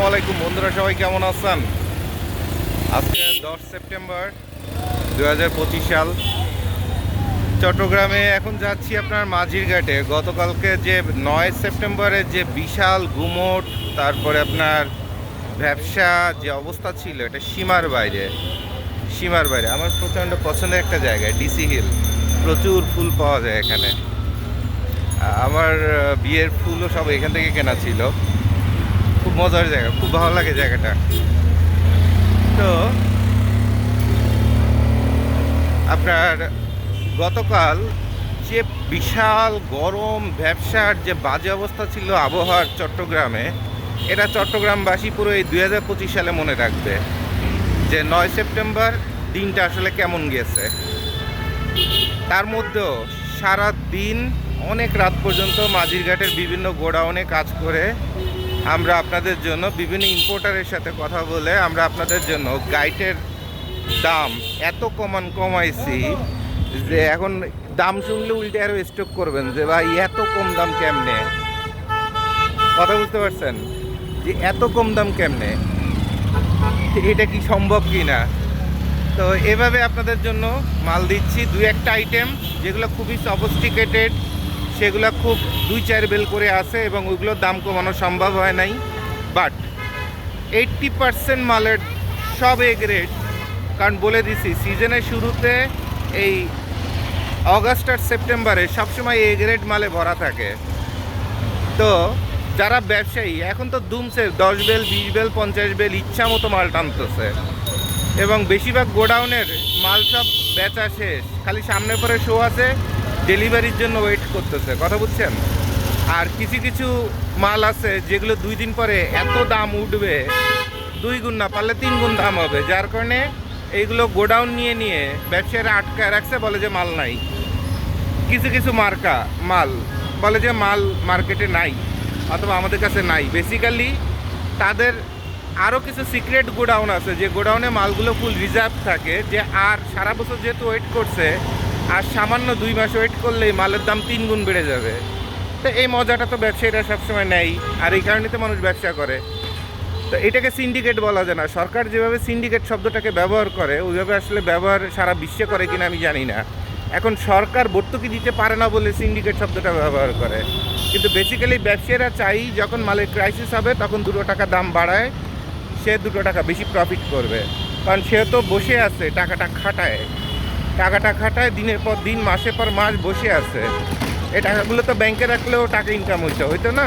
আলাইকুম বন্ধুরা, সবাই কেমন আছেন? আজকে 10 সেপ্টেম্বর 2025 সাল। চট্টগ্রামে এখন যাচ্ছি আপনার মাঝিরঘাটে। গতকালকে যে 9 সেপ্টেম্বরের যে বিশাল গুমট, তারপরে আপনার ব্যবসা যে অবস্থা ছিল, এটা সীমার বাইরে। আমার প্রচণ্ড পছন্দের একটা জায়গা ডিসি হিল। প্রচুর ফুল পাওয়া যায় এখানে। আমার বিয়ের ফুলও সব এখান থেকে কেনা ছিল। খুব মজার জায়গা, খুব ভালো লাগে জায়গাটা। তো আপনার গতকাল যে বিশাল গরম, ব্যবসার যে বাজে অবস্থা ছিল আবহাওয়ার চট্টগ্রামে, এটা চট্টগ্রামবাসী পুরো এই 2025 সালে মনে রাখবে যে 9 সেপ্টেম্বর দিনটা আসলে কেমন গেছে। তার মধ্যেও সারা দিন অনেক রাত পর্যন্ত মাঝিরঘাটের বিভিন্ন গোডাউনে কাজ করে আমরা আপনাদের জন্য বিভিন্ন ইম্পোর্টারের সাথে কথা বলে আমরা আপনাদের জন্য গাইটের দাম এত কমাইছি যে এখন দাম শুনলে উল্টে আরও স্টক করবেন যে ভাই এত কম দাম কেমনে। কথা বুঝতে পারছেন যে এত কম দাম কেমনে, এটা কি সম্ভব কি না? তো এভাবে আপনাদের জন্য মাল দিচ্ছি। দুই একটা আইটেম যেগুলো খুবই সফিস্টিকেটেড, সেগুলো খুব 2-4 বেল করে আছে এবং ওইগুলোর দাম কমানো সম্ভব হয় নাই। বাট 80% মালের সব এ গ্রেড। কারণ বলে দিছি, সিজনের শুরুতে এই অগাস্ট আর সেপ্টেম্বরে সবসময় এ গ্রেড মালে ভরা থাকে। তো যারা ব্যবসায়ী এখন তো দুমছে 10 বেল, 20 বেল, 50 বেল ইচ্ছা মতো মাল টানতেছে এবং বেশিরভাগ গোডাউনের মাল সব বেচা শেষ, খালি সামনে পরে শো আছে, ডেলিভারির জন্য ওয়েট করতেছে। কথা বুঝছেন? আর কিছু মাল আছে যেগুলো 2 দিন পরে এত দাম উঠবে, 2 গুণ না পারলে 3 গুণ দাম হবে, যার কারণে এইগুলো গোডাউন নিয়ে ব্যবসায়ীরা আটকায় রাখছে, বলে যে মাল নাই। কিছু মার্কা মাল বলে যে মাল মার্কেটে নাই অথবা আমাদের কাছে নাই। বেসিক্যালি তাদের আরও কিছু সিক্রেট গোডাউন আছে যে গোডাউনে মালগুলো ফুল রিজার্ভ থাকে, যে আর সারা বছর যেহেতু ওয়েট করছে, আর সামান্য 2 মাস ওয়েট করলেই মালের দাম 3 গুণ বেড়ে যাবে। তো এই মজাটা তো ব্যবসায়ীরা সবসময় নেয়, আর এই কারণে তো মানুষ ব্যবসা করে। তো এটাকে সিন্ডিকেট বলা যায় না। সরকার যেভাবে সিন্ডিকেট শব্দটাকে ব্যবহার করে, ওইভাবে আসলে ব্যবহার সারা বিশ্বে করে কিনা আমি জানি না। এখন সরকার ভর্তুকি দিতে পারে না বলে সিন্ডিকেট শব্দটা ব্যবহার করে, কিন্তু বেসিক্যালি ব্যবসায়ীরা চাই যখন মালের ক্রাইসিস হবে তখন 2 টাকা দাম বাড়ায়, সে 2 টাকা বেশি প্রফিট করবে। কারণ সে তো বসে আছে, টাকাটা খাটায় দিনের পর দিন, মাসের পর মাস বসে আছে। এই টাকাগুলো তো ব্যাংকে রাখলেও টাকা ইনকাম হইতো না।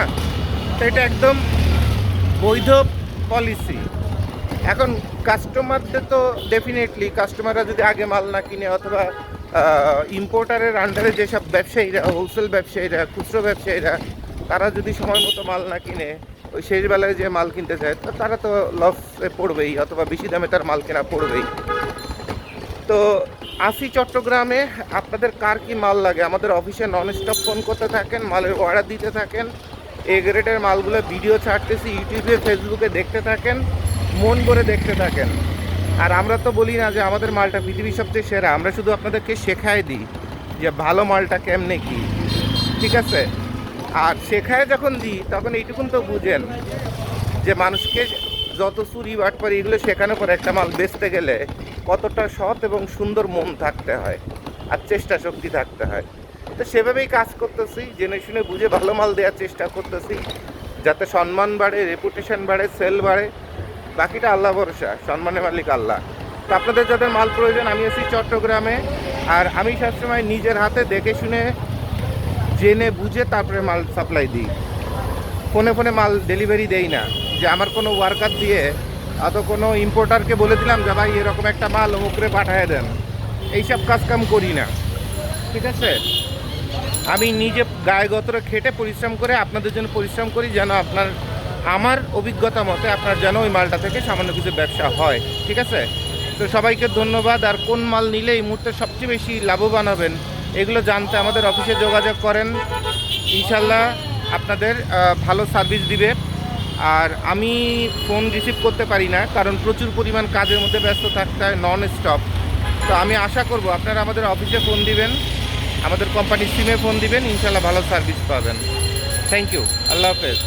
তো এটা একদম বৈধ পলিসি। এখন কাস্টমারদের তো ডেফিনেটলি, কাস্টমাররা যদি আগে মাল না কিনে অথবা ইম্পোর্টারের আন্ডারে যেসব ব্যবসায়ীরা, হোলসেল ব্যবসায়ীরা, খুচরো ব্যবসায়ীরা, তারা যদি সময় মতো মাল না কিনে ওই শেষ বেলায় যে মাল কিনতে চায়, তো তারা তো লসে পড়বেই অথবা বেশি দামে তার মাল কেনা পড়বেই। তো আসি চট্টগ্রামে, আপনাদের কার কি মাল লাগে আমাদের অফিসে নন স্টপ ফোন করতে থাকেন, মালের অর্ডার দিতে থাকেন। এ গ্রেডের মালগুলো ভিডিও ছাড়তেছি ইউটিউবে, ফেসবুকে দেখতে থাকেন, মন ভরে দেখতে থাকেন। আর আমরা তো বলি না যে আমাদের মালটা পৃথিবীর সবচেয়ে সেরা, আমরা শুধু আপনাদেরকে শেখায় দিই যে ভালো মালটা কেমনে কি, ঠিক আছে? আর শেখায় যখন দিই তখন এইটুকুন তো বুঝেন যে মানুষকে যত চুরি বাটপারি এগুলো শেখানোর পর একটা মাল বেচতে গেলে কতটা সৎ এবং সুন্দর মন থাকতে হয় আর চেষ্টা শক্তি থাকতে হয়। তো সেভাবেই কাজ করতেছি, জেনে শুনে বুঝে ভালো মাল দেওয়ার চেষ্টা করতেছি, যাতে সম্মান বাড়ে, রেপুটেশন বাড়ে, সেল বাড়ে। বাকিটা আল্লাহ ভরসা, সম্মানের মালিক আল্লাহ। তো আপনাদের যাদের মাল প্রয়োজন, আমি আছি চট্টগ্রামে, আর আমি সবসময় নিজের হাতে দেখে শুনে জেনে বুঝে তারপরে মাল সাপ্লাই দিই। ফোনে মাল ডেলিভারি দেই না, যে আমার কোনো ওয়ার্কার দিয়ে অত কোনো ইম্পোর্টারকে বলে দিলাম যে ভাই এরকম একটা মাল অমুকরে পাঠিয়ে দেন, এইসব কাম করি না, ঠিক আছে? আমি নিজে গায়ে গতরে খেটে পরিশ্রম করে আপনাদের জন্য পরিশ্রম করি, যেন আমার অভিজ্ঞতা মতে আপনার যেন ওই মালটা থেকে সামান্য কিছু ব্যবসা হয়, ঠিক আছে? তো সবাইকে ধন্যবাদ। আর কোন মাল নিলে এই মুহূর্তে সবচেয়ে বেশি লাভবান হবেন এগুলো জানতে আমাদের অফিসে যোগাযোগ করেন, ইনশাল্লাহ আপনাদের ভালো সার্ভিস দিবে। আর আমি ফোন রিসিভ করতে পারি না, কারণ প্রচুর পরিমাণ কাজের মধ্যে ব্যস্ত থাকতে হয় নন স্টপ। তো আমি আশা করব আপনারা আমাদের অফিসে ফোন দিবেন, আমাদের কোম্পানির সিমে ফোন দিবেন, ইনশাল্লাহ ভালো সার্ভিস পাবেন। থ্যাংক ইউ, আল্লাহ হাফেজ।